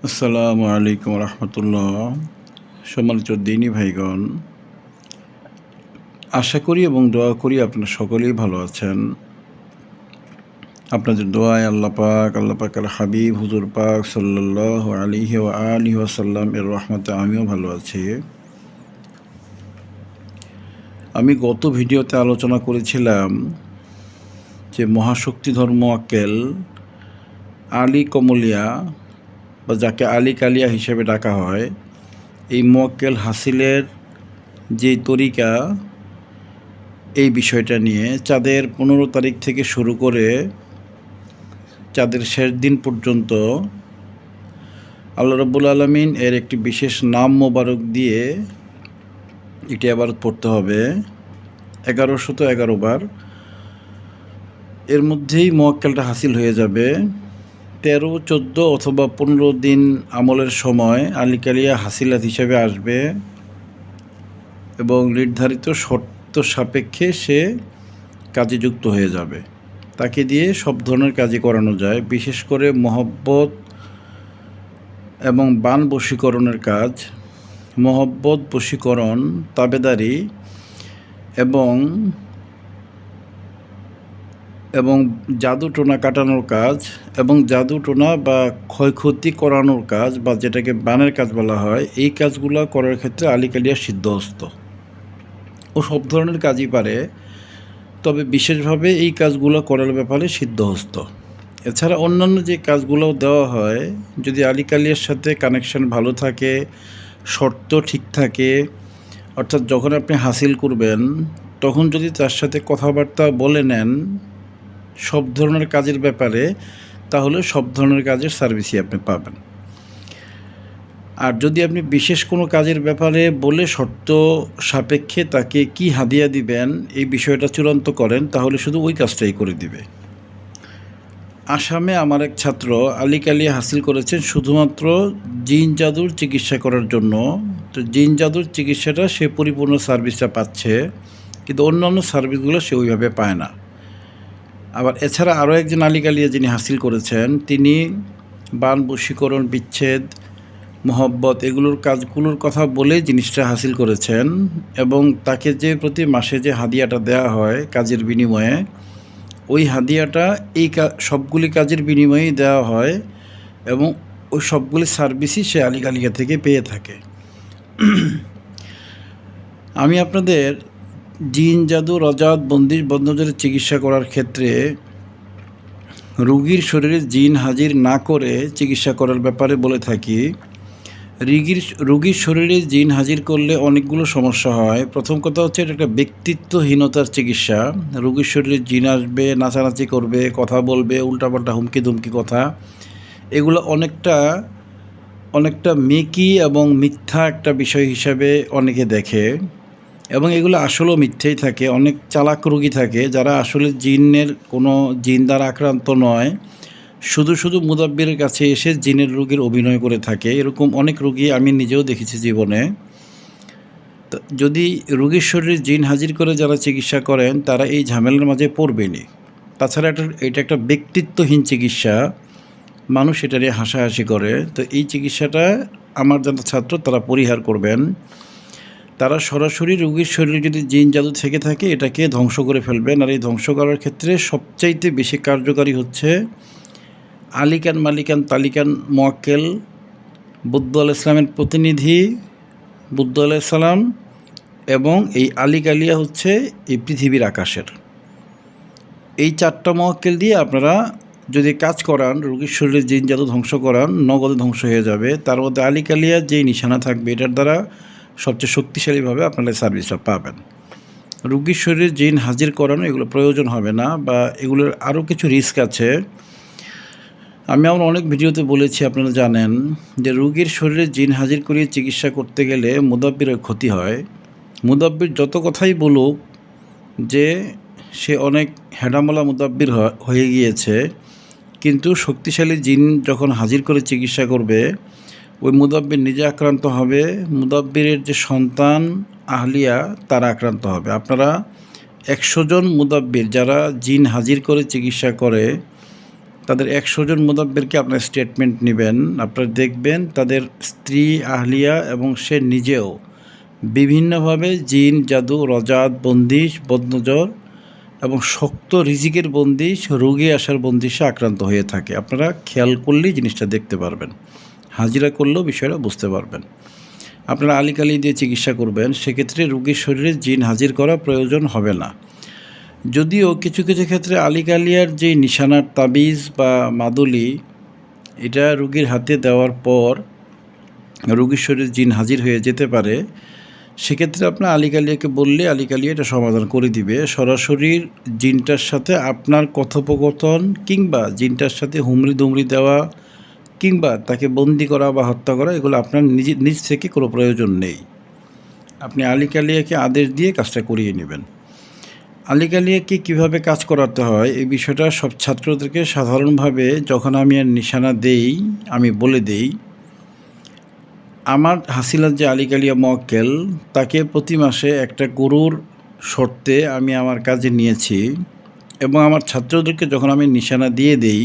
আসসালামু আলাইকুম রহমতুল্লাহ। সম্মানিত দিনী ভাইগণ, আশা করি এবং দোয়া করি আপনারা সকলেই ভালো আছেন। আপনাদের দোয়ায় আল্লাহ পাকের হাবিব হুজুর পাক সাল্লাল্লাহু আলাইহি ওয়া আলিহি ওয়াসাল্লাম এর রহমতে আমিও ভালো আছি। আমি গত ভিডিওতে আলোচনা করেছিলাম যে মহাশক্তিধর মোয়াক্কেল আলী কমলিয়া বা যাকে আলী কালিয়া হিসেবে ডাকা হয়, এই মোয়াক্কেল হাসিলের যে তরিকা, এই বিষয়টা নিয়ে চাঁদের 15 তারিখ থেকে শুরু করে চাঁদের শেষ দিন পর্যন্ত আল্লাহ রাব্বুল আলামিন এর একটি বিশেষ নাম মোবারক দিয়ে এটি আবার পড়তে হবে 1111 বার। এর মধ্যেই মোয়াক্কেলটা হাসিল হয়ে যাবে। 13, 14 অথবা 15 দিন আমলের সময় আলী কালিয়া হাসিলাত হিসেবে আসবে এবং নির্ধারিত শর্ত সাপেক্ষে সে কাজে যুক্ত হয়ে যাবে। তাকে দিয়ে সব ধরনের কাজই করানো যায়, বিশেষ করে মহব্বত এবং বান বশীকরণের কাজ, মহব্বত বশীকরণ, তাবেদারি এবং জাদু টোনা কাটানোর কাজ এবং জাদু টোনা বা ক্ষয়ক্ষতি করানোর কাজ বা যেটাকে বানের কাজ বলা হয়, এই কাজগুলো করার ক্ষেত্রে আলী কালিয়া সিদ্ধহস্ত। ও সব ধরনের কাজই পারে, তবে বিশেষভাবে এই কাজগুলো করার ব্যাপারে সিদ্ধহস্ত। এছাড়া অন্যান্য যে কাজগুলো দেওয়া হয়, যদি আলী কালিয়ার সাথে কানেকশন ভালো থাকে, শর্ত ঠিক থাকে, অর্থাৎ যখন আপনি হাসিল করবেন তখন যদি তার সাথে কথাবার্তা বলে নেন সব ধরনের কাজের ব্যাপারে, তাহলে সব ধরনের কাজের সার্ভিসই আপনি পাবেন। আর যদি আপনি বিশেষ কোনো কাজের ব্যাপারে বলে শর্ত সাপেক্ষে তাকে কি হাদিয়া দিবেন এই বিষয়টা চূড়ান্ত করেন, তাহলে শুধু ওই কাজটাই করে দিবে। আসামে আমার এক ছাত্র আলী কালিয়া হাসিল করেছেন শুধুমাত্র জিন জাদুর চিকিৎসা করার জন্য। তো জিন জাদুর চিকিৎসাটা সে পরিপূর্ণ সার্ভিসটা পাচ্ছে, কিন্তু অন্যান্য সার্ভিসগুলো সে ওইভাবে পায় না। আবার এছাড়া আরও একজন আলী কালিয়া যিনি হাসিল করেছেন, তিনি বান বশীকরণ, বিচ্ছেদ, মহব্বত এগুলোর কাজগুলোর কথা বলে জিনিসটা হাসিল করেছেন এবং তাকে যে প্রতি মাসে যে হাদিয়াটা দেওয়া হয় কাজের বিনিময়ে, ওই হাদিয়াটা এই সবগুলি কাজের বিনিময়েই দেওয়া হয় এবং ওই সবগুলি সার্ভিসই সে আলী কালিয়া থেকে পেয়ে থাকে। আমি আপনাদের জিন জাদু, রজাত, বন্দিশ, বদনজরের চিকিৎসা করার ক্ষেত্রে রোগীর শরীরে জিন হাজির না করে চিকিৎসা করার ব্যাপারে বলে থাকি। রোগীর শরীরে জিন হাজির করলে অনেকগুলো সমস্যা হয়। প্রথম কথা হচ্ছে, এটা একটা ব্যক্তিত্বহীনতার চিকিৎসা। রোগীর শরীরে জিন আসবে, নাচানাচি করবে, কথা বলবে, উল্টাপাল্টা হুমকি ধুমকি কথা, এগুলো অনেকটা মেকি এবং মিথ্যা একটা বিষয় হিসাবে অনেকে দেখে এবং এগুলো আসলেও মিথ্যেই থাকে। অনেক চালাক রোগী থাকে যারা আসলে কোনো জিন দ্বারা আক্রান্ত নয়, শুধু মুদাব্বিরের কাছে এসে জিনের রোগীর অভিনয় করে থাকে। এরকম অনেক রোগী আমি নিজেও দেখেছি জীবনে। তো যদি রোগীর শরীরে জিন হাজির করে যারা চিকিৎসা করেন, তারা এই ঝামেলার মাঝে পড়বেনি। তাছাড়া এটা একটা ব্যক্তিত্বহীন চিকিৎসা, মানুষ এটা নিয়ে হাসাহাসি করে। তো এই চিকিৎসাটা আমার যারা ছাত্র তারা পরিহার করবেন। তারা সরাসরি রোগীর শরীরে যদি জিন জাদু থেকে থাকে, এটাকে ধ্বংস করে ফেলবেন। আর এই ধ্বংস করার ক্ষেত্রে সবচাইতে বেশি কার্যকারী হচ্ছে আলিকান মালিকান তালিকান মোয়াক্কেল, বুদ্ধ আলাইহিস সালামের প্রতিনিধি বুদ্ধ আলাইহিস সালাম এবং এই আলী কালিয়া হচ্ছে এই পৃথিবীর আকাশের। এই 4টা মোয়াক্কেল দিয়ে আপনারা যদি কাজ করান, রোগীর শরীরে জিন জাদু ধ্বংস করান, নগদে ধ্বংস হয়ে যাবে। তার মধ্যে আলী কালিয়ার যেই নিশানা থাকবে, এটার দ্বারা সবচেয়ে শক্তিশালীভাবে আপনারা সার্ভিসটা পাবেন। রোগীর শরীরে জিন হাজির করানো এগুলো প্রয়োজন হবে না, বা এগুলোর আরও কিছু রিস্ক আছে। আমি আমার অনেক ভিডিওতে বলেছি, আপনারা জানেন যে রোগীর শরীরে জিন হাজির করিয়ে চিকিৎসা করতে গেলে মুদাব্বিরের ক্ষতি হয়। মুদাব্বির যত কথাই বলুক যে সে অনেক হেডামলা মুদাব্বির হয়ে গিয়েছে, কিন্তু শক্তিশালী জিন যখন হাজির করে চিকিৎসা করবে, ওই মুদাব্বির নিজে আক্রান্ত হবে, মুদাব্বিরের যে সন্তান আহলিয়া তারা আক্রান্ত হবে। আপনারা 100 জন মুদাব্বির যারা জিন হাজির করে চিকিৎসা করে তাদের 100 জন মুদাব্বিরকে আপনার স্টেটমেন্ট নেবেন, আপনারা দেখবেন তাদের স্ত্রী, আহলিয়া এবং সে নিজেও বিভিন্নভাবে জিন, জাদু, রজাত, বন্দিশ, বদনজর এবং শক্ত রিজিকের বন্দিশ, রোগে আসার বন্দিশে আক্রান্ত হয়ে থাকে। আপনারা খেয়াল করলেই জিনিসটা দেখতে পারবেন, হাজিরা করলেও বিষয়টা বুঝতে পারবেন। আপনারা আলিকালি দিয়ে চিকিৎসা করবেন, সেক্ষেত্রে রোগীর শরীরে জিন হাজির করা প্রয়োজন হবে না। যদিও কিছু কিছু ক্ষেত্রে আলিকালিয়ার যে নিশানার তাবিজ বা মাদুলি, এটা রোগীর হাতে দেওয়ার পর রোগীর শরীরে জিন হাজির হয়ে যেতে পারে। সেক্ষেত্রে আপনার আলিকালিয়াকে বললে আলিকালিয়া এটা সমাধান করে দিবে। সরাসরি জিনটার সাথে আপনার কথোপকথন কিংবা জিনটার সাথে হুমড়ি দুমড়ি দেওয়া কিংবা তাকে বন্দি করা বা হত্যা করা, এগুলো আপনার নিজ থেকে কোনো প্রয়োজন নেই। আপনি আলিকালিয়াকে আদেশ দিয়ে কাজটা করিয়ে নেবেন। আলিকালিয়াকে কীভাবে কাজ করাতে হয় এই বিষয়টা সব ছাত্রদেরকে সাধারণভাবে যখন আমি আর নিশানা দেই, আমি বলে দেই। আমার হাসিলার যে আলিকালিয়া মোয়াক্কেল, তাকে প্রতি মাসে একটা গরুর শর্তে আমি আমার কাজে নিয়েছি এবং আমার ছাত্রদেরকে যখন আমি নিশানা দিয়ে দেই,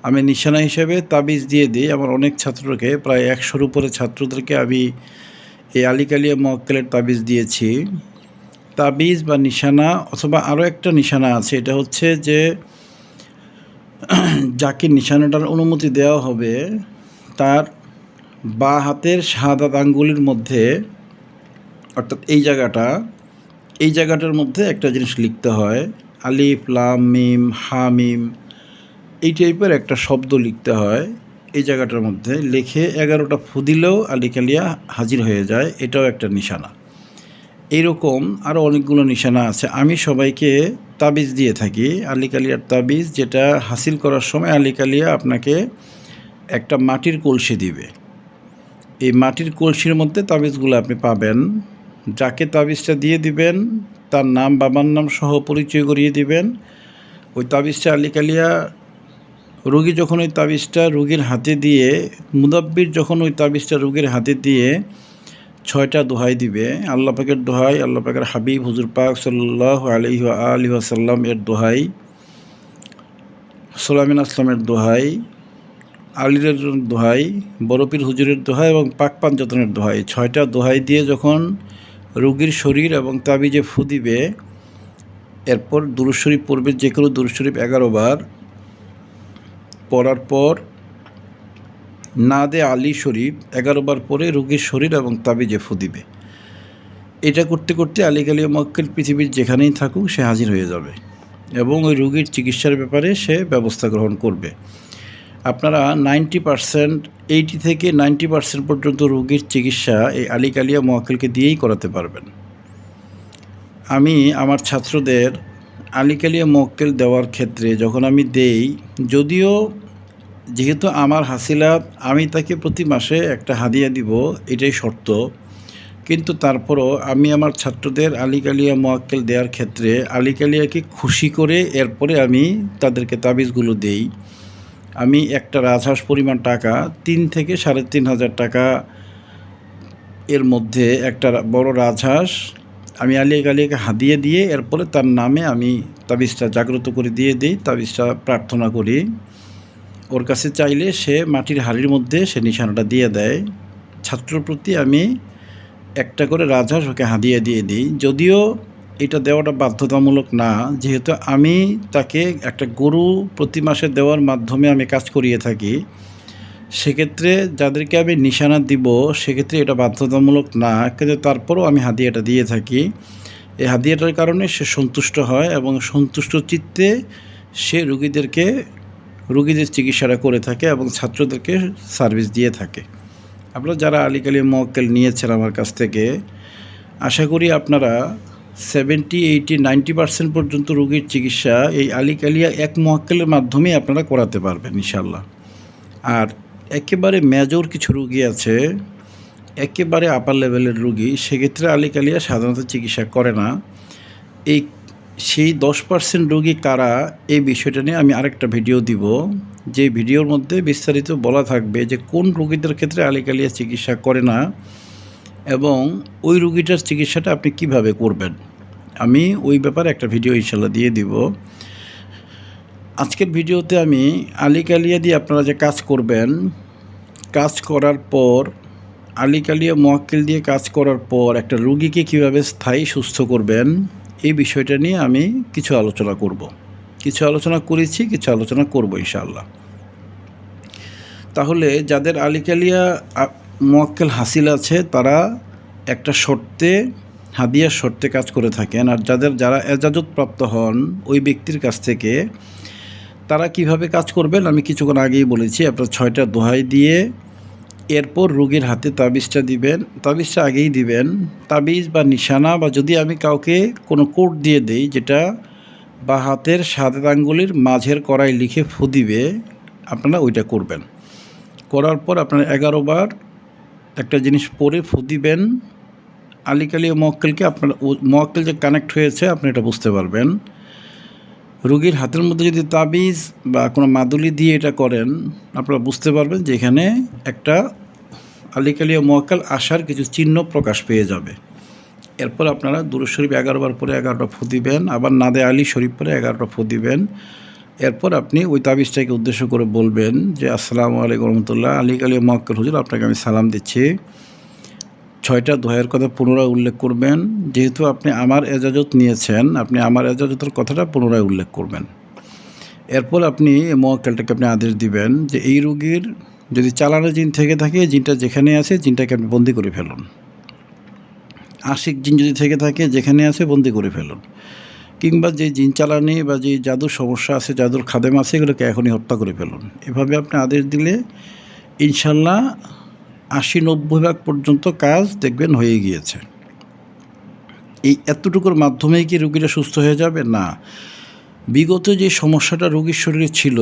আমি নিশানা হিসেবে তাবিজ দিয়ে দিই। আমার অনেক ছাত্রকে, প্রায় 100-র উপরে ছাত্রদেরকে আমি এই আলিকালিয়া মোয়াক্কেলের তাবিজ দিয়েছি। তাবিজ বা নিশানা অথবা আরও একটা নিশানা আছে, এটা হচ্ছে যে যাকে নিশানাটার অনুমতি দেওয়া হবে তার বাঁ হাতের শাহাদাত আঙ্গুলের মধ্যে, অর্থাৎ এই জায়গাটার মধ্যে একটা জিনিস লিখতে হয়, আলিফ, লাম, মিম, হা, মিম, এই টাইপের একটা শব্দ লিখতে হয়। এই জায়গাটার মধ্যে লিখে 11টা ফু দিলেও আলিকালিয়া হাজির হয়ে যায়। এটাও একটা নিশানা। এইরকম আরও অনেকগুলো নিশানা আছে। আমি সবাইকে তাবিজ দিয়ে থাকি, আলিকালিয়ার তাবিজ, যেটা হাসিল করার সময় আলিকালিয়া আপনাকে একটা মাটির কলসি দিবে। এই মাটির কলসির মধ্যে তাবিজগুলো আপনি পাবেন। যাকে তাবিজটা দিয়ে দিবেন তার নাম, বাবার নাম সহ পরিচয় করিয়ে দিবেন। ওই তাবিজটা আলিকালিয়া রোগী যখন ওই তাবিজটা রোগীর হাতে দিয়ে, মুদাব্বির যখন ওই তাবিজটা রোগীর হাতে দিয়ে 6টা দোহাই দিবে, আল্লাহ পাকের দোহাই, আল্লাহ পাকের হাবিব হুজুর পাক সাল্লাল্লাহু আলাইহি ওয়া আলিহি ওয়াসাল্লাম এর দোহাই, সুলাইমান আসলামের দোহাই, আলীর দোহাই, বড়পীর হুজুরের দোহাই এবং পাক পাঞ্জাতনের দোহাই, 6টা দোহাই দিয়ে যখন রোগীর শরীর এবং তাবিজে ফু দিবে, এরপর দুরূদ শরীফ পড়বে, যে কোনো দুরূদ শরীফ 11 বার পড়ার পর নাদে আলী শরীফ 11 বার পরে রোগীর শরীর এবং তাবিজে ফু দিবে। এটা করতে করতে আলিকালিয়া মোয়াক্কেল পৃথিবীর যেখানেই থাকুক সে হাজির হয়ে যাবে এবং ওই রোগীর চিকিৎসার ব্যাপারে সে ব্যবস্থা গ্রহণ করবে। আপনারা 80 থেকে 90% পর্যন্ত রোগীর চিকিৎসা এই আলিকালিয়া মোয়াক্কেলকে দিয়েই করাতে পারবেন। আমি আমার ছাত্রদের আলিকালিয়া মোয়াক্কেল দেওয়ার ক্ষেত্রে যখন আমি দেই, যদিও যেহেতু আমার হাসিলাত, আমি তাকে প্রতি মাসে একটা হাদিয়া দিব, এটাই শর্ত, কিন্তু তারপরও আমি আমার ছাত্রদের আলিকালিয়া মোয়াক্কেল দেওয়ার ক্ষেত্রে আলিকালিয়াকে খুশি করে এরপরে আমি তাদেরকে তাবিজগুলো দেই। আমি একটা রাজহাঁস পরিমাণ টাকা, 3 থেকে 3,500 টাকা এর মধ্যে একটা বড় রাজহাঁস আমি আলিকালিয়াকে হাদিয়া দিয়ে এরপরে তার নামে আমি তাবিজটা জাগ্রত করে দিয়ে দিই, তাবিজটা প্রার্থনা করি। ওর কাছে চাইলে সে মাটির হাঁড়ির মধ্যে সে নিশানাটা দিয়ে দেয়। ছাত্রর প্রতি আমি একটা করে রাজহাঁস ওকে হাদিয়া দিয়ে দিই। যদিও এটা দেওয়াটা বাধ্যতামূলক না, যেহেতু আমি তাকে একটা গরু প্রতি মাসে দেওয়ার মাধ্যমে আমি কাজ করিয়ে থাকি, সেক্ষেত্রে যাদেরকে আমি নিশানা দিব সেক্ষেত্রে এটা বাধ্যতামূলক না, কিন্তু তারপরও আমি হাদিয়াটা দিয়ে থাকি। এই হাদিয়াটার কারণে সে সন্তুষ্ট হয় এবং সন্তুষ্ট চিত্তে সে রুগীদের চিকিৎসাটা করে থাকে এবং ছাত্রদেরকে সার্ভিস দিয়ে থাকে। আপনারা যারা আলিকালিয়া মোয়াক্কেল নিয়েছেন আমার কাছ থেকে, আশা করি আপনারা 70, 80, 90% পর্যন্ত রোগীর চিকিৎসা এই আলিকালিয়া এক মোয়াক্কেলের মাধ্যমেই আপনারা করাতে পারবেন ইনশাল্লাহ। আর একেবারে মেজর কিছু রোগী আছে, একেবারে আপার লেভেলের রোগী, সেক্ষেত্রে আলিকালিয়া সাধারণত চিকিৎসা করে না। সেই 10% রোগী কারা, এই বিষয়টা নিয়ে আমি আরেকটা ভিডিও দিব, যে ভিডিওর মধ্যে বিস্তারিত বলা থাকবে যে কোন রোগীদের ক্ষেত্রে আলিকালিয়া চিকিৎসা করে না এবং ওই রোগীটার চিকিৎসাটা আপনি কিভাবে করবেন। আমি ওই ব্যাপারে একটা ভিডিও ইনশাল্লাহ দিয়ে দিব। আজকের ভিডিওতে আমি আলিকালিয়া দিয়ে আপনারা যে কাজ করবেন, কাজ করার পর আলিকালিয়া মোয়াক্কেল দিয়ে কাজ করার পর একটা রুগীকে কীভাবে স্থায়ী সুস্থ করবেন, এই বিষয়টা নিয়ে আমি কিছু আলোচনা করব। কিছু আলোচনা করেছি, কিছু আলোচনা করব ইনশাআল্লাহ। তাহলে যাদের আলিকালিয়া মোয়াক্কেল হাসিল আছে তারা একটা শর্তে, হাদিয়ার শর্তে কাজ করে থাকেন। আর যারা এজাজত প্রাপ্ত হন ওই ব্যক্তির কাছ থেকে, তারা কিভাবে কাজ করবেন আমি কিছুক্ষণ আগেই বলেছি। আপনার 6টা দোহাই দিয়ে এরপর রোগীর হাতে তাবিজটা দিবেন। তাবিজটা আগেই দিবেন। তাবিজ বা নিশানা বা যদি আমি কাউকে কোনো কোড দিয়ে দেই যেটা বা হাতের 7 আঙ্গুলের মাঝের কড়াই লিখে ফু দিবে, আপনারা ওইটা করবেন। করার পর আপনারা 11 বার একটা জিনিস পরে ফু দিবেন। আলিকালিয়া মোয়াক্কেলকে আপনার মোয়াক্কেল যে কানেক্ট হয়েছে আপনি এটা বুঝতে পারবেন। রোগীর হাতের মধ্যে যদি তাবিজ বা কোনো মাদুলি দিয়ে এটা করেন, আপনারা বুঝতে পারবেন যে এখানে একটা আলিকালিয়া মোয়াক্কেল আসার কিছু চিহ্ন প্রকাশ পেয়ে যাবে। এরপর আপনারা দুরূদ শরীফ 11 বার পরে 11টা ফু দিবেন, আবার নাদে আলী শরীফ পরে 11টা ফু দিবেন। এরপর আপনি ওই তাবিজটাকে উদ্দেশ্য করে বলবেন যে আসসালামু আলাইকুম রহমতুল্লাহ, আলিকালিয়া মোয়াক্কেল হুজুর আপনাকে আমি সালাম দিচ্ছি। 6টা দোহাইয়ের কথা পুনরায় উল্লেখ করবেন। যেহেতু আপনি আমার এজাজত নিয়েছেন, আপনি আমার এজাজতের কথাটা পুনরায় উল্লেখ করবেন। এরপর আপনি মোয়াক্কেলটাকে আপনি আদেশ দিবেন যে এই রোগীর যদি চালানো জিন থেকে থাকে, জিনটা যেখানে আছে জিনটাকে আপনি বন্দি করে ফেলুন। আশিক জিন যদি থেকে থাকে যেখানে আছে বন্দি করে ফেলুন। কিংবা যে জিন চালানি বা যে জাদুর সমস্যা আছে, জাদুর খাদেম আছে, এগুলোকে এখনই হত্যা করে ফেলুন। এভাবে আপনি আদেশ দিলে ইনশাল্লাহ 80-90 ভাগ পর্যন্ত কাজ দেখবেন হয়ে গিয়েছে। এই এতটুকুর মাধ্যমেই কি রোগীরা সুস্থ হয়ে যাবে? না। বিগত যে সমস্যাটা রোগীর শরীরে ছিল,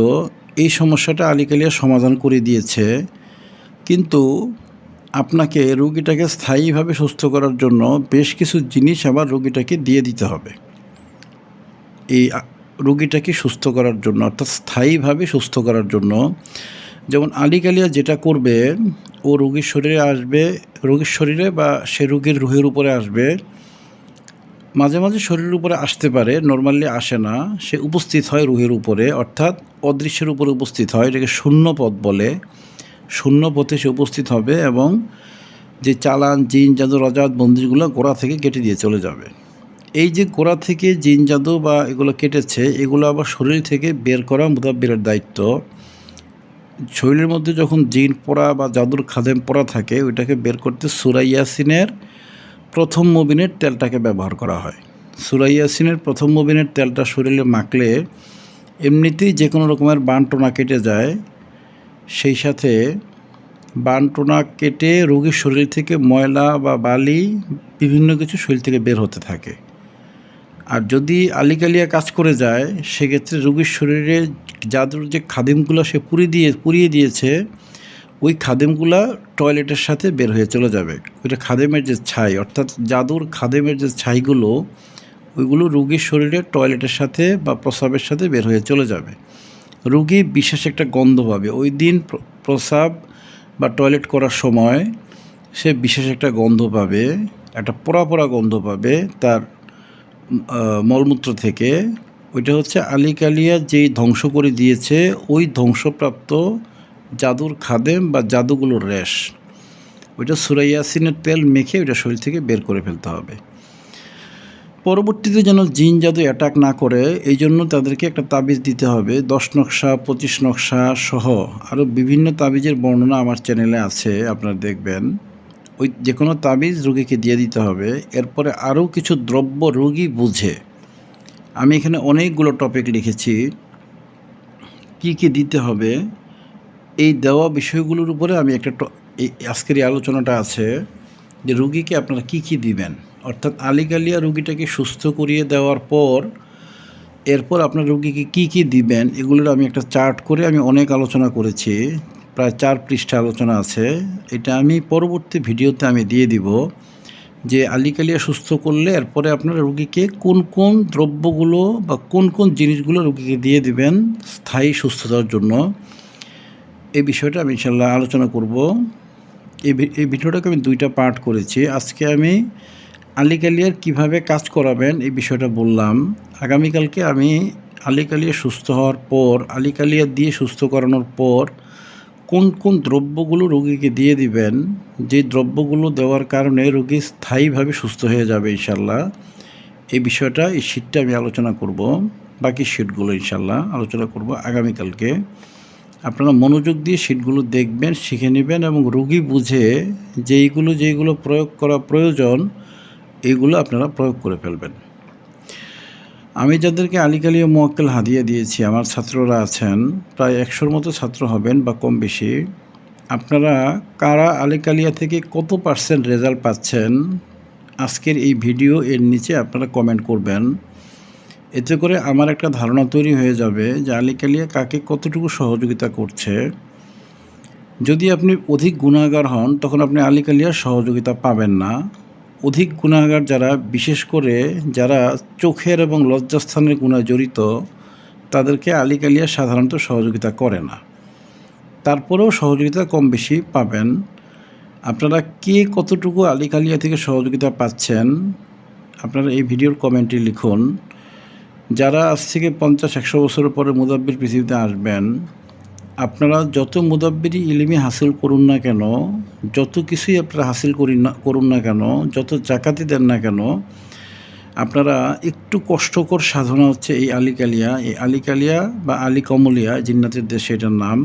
এই সমস্যাটা আলিকালিয়া সমাধান করে দিয়েছে। কিন্তু আপনাকে রোগীটাকে স্থায়ীভাবে সুস্থ করার জন্য বেশ কিছু জিনিস আবার রোগীটাকে দিয়ে দিতে হবে। এই রোগীটাকে সুস্থ করার জন্য, অর্থাৎ স্থায়ীভাবে সুস্থ করার জন্য। যেমন আলিকালিয়া যেটা করবে, ও রোগীর শরীরে আসবে, রোগীর শরীরে বা সে রোগীর রুহের উপরে আসবে। মাঝে মাঝে শরীরের উপরে আসতে পারে, নর্মালি আসে না। সে উপস্থিত হয় রুহের উপরে, অর্থাৎ অদৃশ্যের উপরে উপস্থিত হয়। এটাকে শূন্যপথ বলে। শূন্যপথে সে উপস্থিত হবে এবং যে চালান, জিন, জাদু, রজাত, বন্দিশগুলো গোড়া থেকে কেটে দিয়ে চলে যাবে। এই যে গোড়া থেকে জিন, জাদু বা এগুলো কেটেছে, এগুলো আবার শরীর থেকে বের করা মুদাব্বিরের দায়িত্ব। শরীরের মধ্যে যখন জিন পড়া বা জাদুর খাদেম পড়া থাকে, ওইটাকে বের করতে সূরা ইয়াসিনের প্রথম মুবিনের তেলটাকে ব্যবহার করা হয়। সূরা ইয়াসিনের প্রথম মুবিনের তেলটা শরীরে মাখলে এমনিতেই যে কোনো রকমের বানটোনা কেটে যায়। সেই সাথে বানটোনা কেটে রোগীর শরীর থেকে ময়লা বা বালি বিভিন্ন কিছু শরীর থেকে বের হতে থাকে। আর যদি আলিকালিয়া কাজ করে যায়, সেক্ষেত্রে রোগীর শরীরে জাদুর যে খাদিমগুলো সে পুড়িয়ে দিয়েছে, ওই খাদেমগুলা টয়লেটের সাথে বের হয়ে চলে যাবে। ওইটা খাদেমের যে ছাই, অর্থাৎ জাদুর খাদেমের যে ছাইগুলো, ওইগুলো রোগীর শরীরে টয়লেটের সাথে বা প্রস্রাবের সাথে বের হয়ে চলে যাবে। রোগী বিশেষ একটা গন্ধ পাবে। ওই দিন প্রস্রাব বা টয়লেট করার সময় সে বিশেষ একটা গন্ধ পাবে, একটা পোড়া পোড়া গন্ধ পাবে তার মলমূত্র থেকে। ওইটা হচ্ছে আলিকালিয়া যেই ধ্বংস করে দিয়েছে, ওই ধ্বংসপ্রাপ্ত জাদুর খাদেম বা জাদুগুলোর রেশ। ওইটা সূরা ইয়াসিনের তেল মেখে ওইটা শরীর থেকে বের করে ফেলতে হবে। পরবর্তীতে যেন জিন জাদু অ্যাটাক না করে, এই জন্য তাদেরকে একটা তাবিজ দিতে হবে। 10 নকশা, 25 নকশা সহ আরও বিভিন্ন তাবিজের বর্ণনা আমার চ্যানেলে আছে, আপনারা দেখবেন। ওই যে কোনো তাবিজ রোগীকে দিয়ে দিতে হবে। এরপরে আরও কিছু দ্রব্য রোগী বুঝে, আমি এখানে অনেকগুলো টপিক লিখেছি কি কি দিতে হবে। এই দেওয়া বিষয়গুলোর উপরে আমি এই আজকের এই আলোচনাটা আছে যে রুগীকে আপনারা কি কি দিবেন। অর্থাৎ আলিকালিয়া রুগীটাকে সুস্থ করিয়ে দেওয়ার পর এরপর আপনার রুগীকে কি কি দিবেন, এগুলোর আমি একটা চার্ট করে আমি অনেক আলোচনা করেছি। প্রায় 4 পৃষ্ঠা আলোচনা আছে। এটা আমি পরবর্তী ভিডিওতে আমি দিয়ে দিব যে আলিকালিয়া সুস্থ করলে এরপরে আপনারা রুগীকে কোন কোন দ্রব্যগুলো বা কোন কোন জিনিসগুলো রুগীকে দিয়ে দিবেন স্থায়ী সুস্থতার জন্য। এই বিষয়টা আমি ইনশাল্লাহ আলোচনা করব। এই ভিডিওটাকে আমি 2টা পার্ট করেছি। আজকে আমি আলিকালিয়ার কিভাবে কাজ করাবেন এই বিষয়টা বললাম। আগামীকালকে আমি আলিকালিয়া সুস্থ হওয়ার পর, আলিকালিয়া দিয়ে সুস্থ করানোর পর কোন কোন দ্রব্যগুলো রোগীকে দিয়ে দিবেন, যে দ্রব্যগুলো দেওয়ার কারণে রোগী স্থায়ীভাবে সুস্থ হয়ে যাবে ইনশাল্লাহ, এই বিষয়টা, এই শীটটা আমি আলোচনা করব। বাকি শীটগুলো ইনশাল্লাহ আলোচনা করব আগামীকালকে। আপনারা মনোযোগ দিয়ে শীটগুলো দেখবেন, শিখে নেবেন এবং রোগী বুঝে যেইগুলো প্রয়োগ করা প্রয়োজন এইগুলো আপনারা প্রয়োগ করে ফেলবেন। আমি যাদেরকে আলিকালিয়া মোয়াক্কেল হাদিয়া দিয়েছি, আমার ছাত্ররা আছেন প্রায় 100-র মতো ছাত্র হবেন বা কম বেশি। আপনারা কারা আলিকালিয়া থেকে কত % রেজাল্ট পাচ্ছেন, আজকের এই ভিডিও এর নিচে আপনারা কমেন্ট করবেন। এতে করে আমার একটা ধারণা তৈরি হয়ে যাবে যে আলিকালিয়া কাকে কতটুকু সহযোগিতা করছে। যদি আপনি অধিক গুনাহগার হন তখন আপনি আলিকালিয়ার সহযোগিতা পাবেন না। অধিক গুনাহগার যারা, বিশেষ করে যারা চোখের এবং লজ্জাস্থানের গুনায় জড়িত, তাদেরকে আলিকালিয়া সাধারণত সহযোগিতা করে না। তারপরেও সহযোগিতা কম বেশি পাবেন। আপনারা কে কতটুকু আলিকালিয়া থেকে সহযোগিতা পাচ্ছেন আপনারা এই ভিডিওর কমেন্টে লিখুন। যারা আজ থেকে 50-100 বছরের পরে মুদাব্বির পৃথিবীতে আসবেন, আপনারা যত মুদাব্বিরি ইলমি হাসিল করুন না কেন, যত কিছুই আপনারা হাসিল করুন না কেন, যত জাকাতি দেন না কেন, আপনারা একটু কষ্টকর সাধনা হচ্ছে এই আলিকালিয়া। এই আলিকালিয়া বা আলী কমলিয়া, জিন্নাতের দেশে এটার নাম।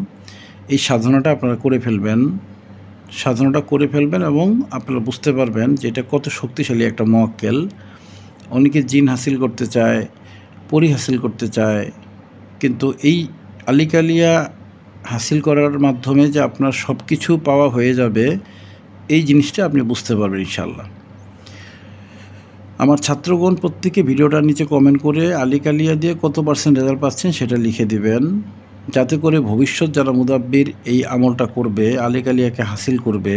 এই সাধনাটা আপনারা করে ফেলবেন, সাধনাটা করে ফেলবেন এবং আপনারা বুঝতে পারবেন যে এটা কত শক্তিশালী একটা মোয়াক্কেল। অনেকে জিন হাসিল করতে চায়, পরি হাসিল করতে চায়, কিন্তু এই আলিকালিয়া হাসিল করার মাধ্যমে যে আপনার সব কিছু পাওয়া হয়ে যাবে, এই জিনিসটা আপনি বুঝতে পারবেন ইনশাল্লাহ। আমার ছাত্রগণ প্রত্যেকে ভিডিওটার নিচে কমেন্ট করে আলিকালিয়া দিয়ে কত % রেজাল্ট পাচ্ছেন সেটা লিখে দিবেন, যাতে করে ভবিষ্যৎ যারা মুদাব্বির এই আমলটা করবে, আলিকালিয়াকে হাসিল করবে,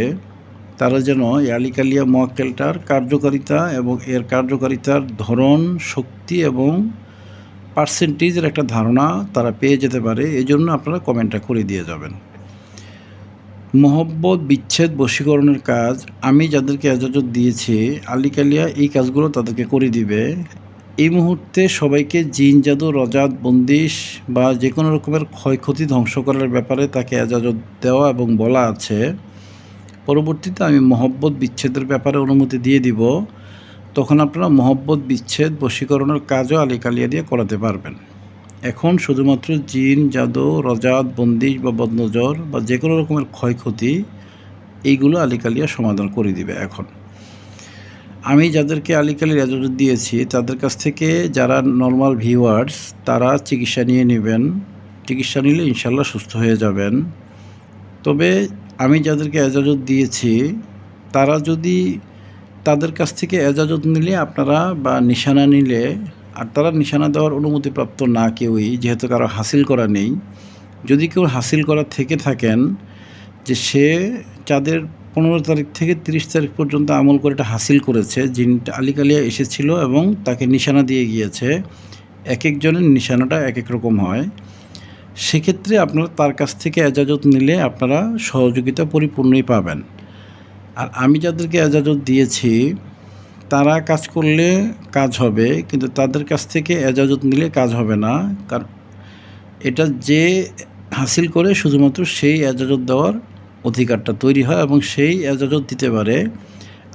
তারা যেন এই আলিকালিয়া মোয়াক্কেলটার কার্যকারিতা এবং এর কার্যকারিতার ধরন, শক্তি এবং পার্সেন্টেজের একটা ধারণা তারা পেয়ে যেতে পারে। এই জন্য আপনারা কমেন্টটা করে দিয়ে যাবেন। মহব্বত, বিচ্ছেদ, বশীকরণের কাজ আমি যাদেরকে এজাজত দিয়েছি, আলিকালিয়া এই কাজগুলো তাদেরকে করে দিবে। এই মুহূর্তে সবাইকে জিন, জাদু, রজাত, বন্দিশ বা যে কোনো রকমের ক্ষয়ক্ষতি ধ্বংস করার ব্যাপারে তাকে এজাজত দেওয়া এবং বলা আছে। পরবর্তীতে আমি মহব্বত, বিচ্ছেদের ব্যাপারে অনুমতি দিয়ে দিব, তখন আপনারা মহব্বত, বিচ্ছেদ, বশীকরণের কাজও আলিকালিয়া দিয়ে করাতে পারবেন। এখন শুধুমাত্র জিন, জাদু, রজাত, বন্দিশ বা বদনজর বা যে কোনো রকমের ক্ষয়ক্ষতি, এইগুলো আলিকালিয়া সমাধান করে দিবে। এখন আমি যাদেরকে আলিকালির এজাজত দিয়েছি তাদের কাছ থেকে যারা নর্মাল ভিউয়ার্স, তারা চিকিৎসা নিয়ে নেবেন। চিকিৎসা নিলে ইনশাল্লাহ সুস্থ হয়ে যাবেন। তবে আমি যাদেরকে এজাজত দিয়েছি তারা যদি, তাদের কাছ থেকে এজাজত নিলে আপনারা বা নিশানা নিলে, আর তারা নিশানা দেওয়ার অনুমতিপ্রাপ্ত না কেউই, যেহেতু কারো হাসিল করা নেই। যদি কেউ হাসিল করা থেকে থাকেন, যে সে চাঁদের 15 তারিখ থেকে 30 তারিখ পর্যন্ত আমল করে এটা হাসিল করেছে, জিনটা আলিকালিয়া এসেছিল এবং তাকে নিশানা দিয়ে গিয়েছে, এক একজনের নিশানাটা এক এক রকম হয়, সেক্ষেত্রে আপনারা তার কাছ থেকে এজাজত নিলে আপনারা সহযোগিতা পরিপূর্ণই পাবেন। আর আমি যাদেরকে এজাজত দিয়েছি তারা কাজ করলে কাজ হবে, কিন্তু তাদের কাছ থেকে এজাজত নিলে কাজ হবে না। কারণ এটা যে হাসিল করে শুধুমাত্র সেই এজাজত দেওয়ার অধিকারটা তৈরি হয় এবং সেই এজাজত দিতে পারে।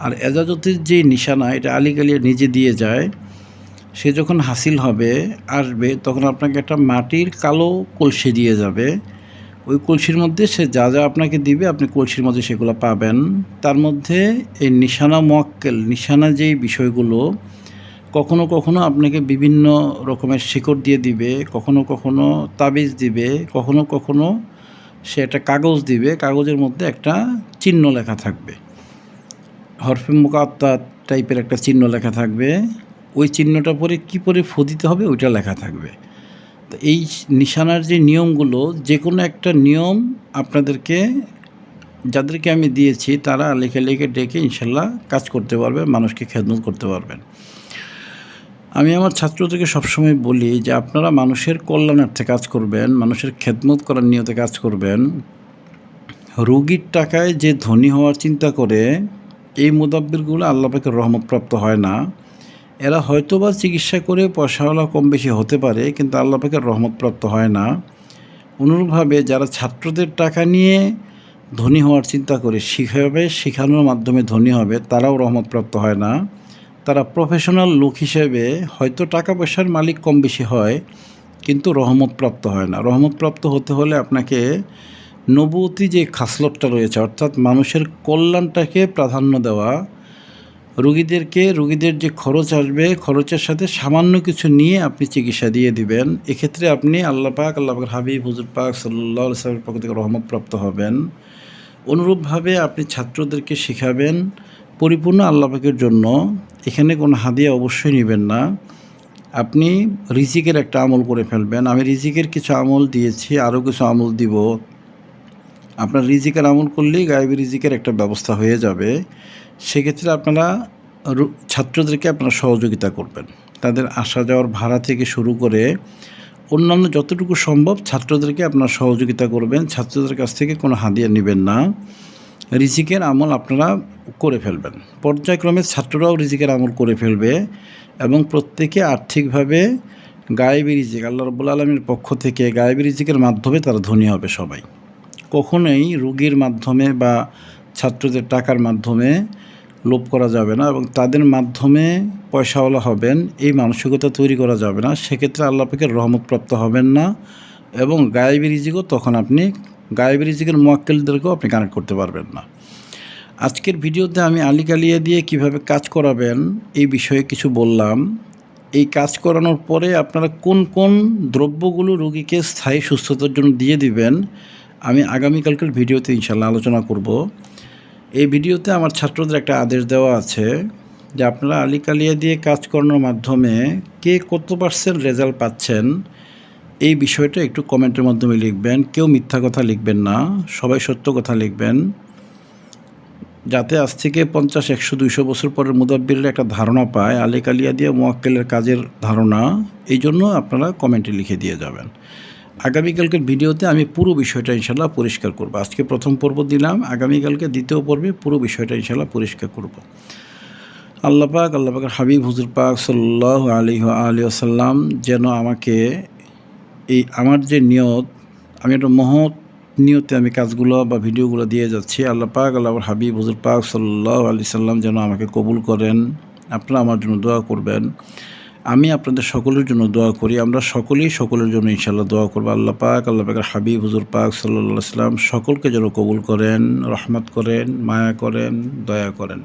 আর এজাজতের যে নিশানা, এটা আলিকালিয়া নিজে দিয়ে যায়। সে যখন হাসিল হবে, আসবে, তখন আপনাকে একটা মাটির কালো কলসি দিয়ে যাবে। ওই কলসির মধ্যে সে যা যা আপনাকে দিবে, আপনি কলসির মধ্যে সেগুলো পাবেন। তার মধ্যে এই নিশানা মোয়াক্কেল, নিশানা যেই বিষয়গুলো, কখনো কখনো আপনাকে বিভিন্ন রকমের শিকড় দিয়ে দিবে, কখনো কখনো তাবিজ দিবে, কখনো কখনো সে একটা কাগজ দিবে, কাগজের মধ্যে একটা চিহ্ন লেখা থাকবে, হরফে মুকাত্তাত টাইপের একটা চিহ্ন লেখা থাকবে। ওই চিহ্নটা পরে কী করে ফু দিতে হবে ওইটা লেখা থাকবে। তো এই নিশানার যে নিয়মগুলো, যে কোনো একটা নিয়ম আপনাদেরকে, যাদেরকে আমি দিয়েছি তারা লেখে ডেকে ইনশাল্লাহ কাজ করতে পারবে, মানুষকে খেদমত করতে পারবেন। আমি আমার ছাত্রদেরকে সবসময় বলি যে আপনারা মানুষের কল্যাণার্থে কাজ করবেন, মানুষের খেদমত করার নিয়তে কাজ করবেন। রোগীর টাকায় যে ধনী হওয়ার চিন্তা করে, এই মুদাব্বিরগুলো আল্লাহ পাকের রহমতপ্রাপ্ত হয় না। এরা হয়তোবা চিকিৎসা করে পয়সাওয়ালা কম বেশি হতে পারে, কিন্তু আল্লাহ পাকের রহমতপ্রাপ্ত হয় না। অনুরূপভাবে যারা ছাত্রদের টাকা নিয়ে ধনী হওয়ার চিন্তা করে শেখানোর মাধ্যমে ধনী হবে, তারাও রহমতপ্রাপ্ত হয় না। তারা প্রফেশনাল লোক হিসেবে হয়তো টাকা পয়সার মালিক কম বেশি হয়, কিন্তু রহমতপ্রাপ্ত হয় না। রহমতপ্রাপ্ত হতে হলে আপনাকে নবুয়তি যে খাসলতটা রয়েছে, অর্থাৎ মানুষের কল্যাণটাকে প্রাধান্য দেওয়া, রুগীদের যে খরচ আসবে, খরচের সাথে সামান্য কিছু নিয়ে আপনি চিকিৎসা দিয়ে দিবেন। এক্ষেত্রে আপনি আল্লাহ পাকের হাবিব হুজুর পাক সাল্লাল্লাহু আলাইহি ওয়াসাল্লামের পক্ষ থেকে রহমতপ্রাপ্ত হবেন। অনুরূপভাবে আপনি ছাত্রদেরকে শেখাবেন পরিপূর্ণ আল্লাহ পাকের জন্য। এখানে কোনো হাদিয়া অবশ্যই নেবেন না। আপনি রিজিকের একটা আমল করে ফেলবেন। আমি রিজিকের কিছু আমল দিয়েছি, আরও কিছু আমল দিব। আপনার রিজিকের আমল করলেই গায়েবী রিজিকের একটা ব্যবস্থা হয়ে যাবে। সেক্ষেত্রে আপনারা ছাত্রদেরকে আপনারা সহযোগিতা করবেন। তাদের আসা যাওয়ার ভাড়া থেকে শুরু করে অন্যান্য যতটুকু সম্ভব ছাত্রদেরকে আপনারা সহযোগিতা করবেন। ছাত্রদের কাছ থেকে কোনো হাদিয়া নেবেন না। রিজিকের আমল আপনারা করে ফেলবেন। পর্যায়ক্রমে ছাত্ররাও রিজিকের আমল করে ফেলবে এবং প্রত্যেকে আর্থিকভাবে গায়েবী রিজিক আল্লাহ রাব্বুল আলামিনের পক্ষ থেকে গায়েবী রিজিকের মাধ্যমে তারা ধনী হবে সবাই। কখনোই রোগীর মাধ্যমে বা ছাত্রদের টাকার মাধ্যমে লোভ করা যাবে না এবং তাদের মাধ্যমে পয়সাওয়ালা হবেন এই মানসিকতা তৈরি করা যাবে না। সেক্ষেত্রে আল্লাহ পাকের রহমতপ্রাপ্ত হবেন না এবং গায়েবী রিজিকও তখন আপনি গায়েবী রিজিকের মুয়াক্কিলদেরকেও আপনি কানেক্ট করতে পারবেন না। আজকের ভিডিওতে আমি আলিকালিয়া দিয়ে কিভাবে কাজ করাবেন এই বিষয়ে কিছু বললাম। এই কাজ করানোর পরে আপনারা কোন কোন দ্রব্যগুলো রোগীকে স্থায়ী সুস্থতার জন্য দিয়ে দিবেন, আমি আগামীকালকের ভিডিওতে ইনশাল্লাহ আলোচনা করব। এই ভিডিওতে আমার ছাত্রদের একটা আদেশ দেওয়া আছে যে আপনারা আলিকালিয়া দিয়ে কাজ করানোর মাধ্যমে কে কত % রেজাল্ট পাচ্ছেন এই বিষয়টা একটু কমেন্টের মাধ্যমে লিখবেন। কেউ মিথ্যা কথা লিখবেন না, সবাই সত্য কথা লিখবেন, যাতে আজ থেকে 50, 100, 200 বছর পরের মুদাব্বিরের একটা ধারণা পায় আলিকালিয়া দিয়ে মুয়াক্কিলের কাজের ধারণা। এই জন্য আপনারা কমেন্টে লিখে দিয়ে যাবেন। আগামীকালকের ভিডিওতে আমি পুরো বিষয়টা ইনশাল্লাহ পরিষ্কার করব। আজকে প্রথম পর্ব দিলাম, আগামীকালকে দ্বিতীয় পর্বে পুরো বিষয়টা ইনশাল্লাহ পরিষ্কার করব। আল্লাহ পাকের হাবিব হুজুর পাক সাল্লাল্লাহু আলাইহি ওয়াসাল্লাম যেন আমাকে আমার যে নিয়ত, আমি একটা মহৎ নিয়তে আমি কাজগুলো বা ভিডিওগুলো দিয়ে যাচ্ছি। আল্লাহর হাবিব হুজুর পাক সাল্লাল্লাহু আলাইহি সাল্লাম যেন আমাকে কবুল করেন। আপনারা আমার জন্য দোয়া করবেন, আমি আপনাদের সকলের জন্য দোয়া করি। আমরা সকলেই সকলের জন্য ইনশাআল্লাহ দোয়া করব। আল্লাহ পাকের হাবিব হুজুর পাক সাল্লাল্লাহু আলাইহি সাল্লাম সকলকে যেন কবুল করেন, রহমত করেন, মায়া করেন, দয়া করেন।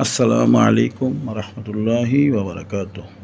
আসসালামু আলাইকুম ওয়া রাহমাতুল্লাহি ওয়া বারাকাতুহু।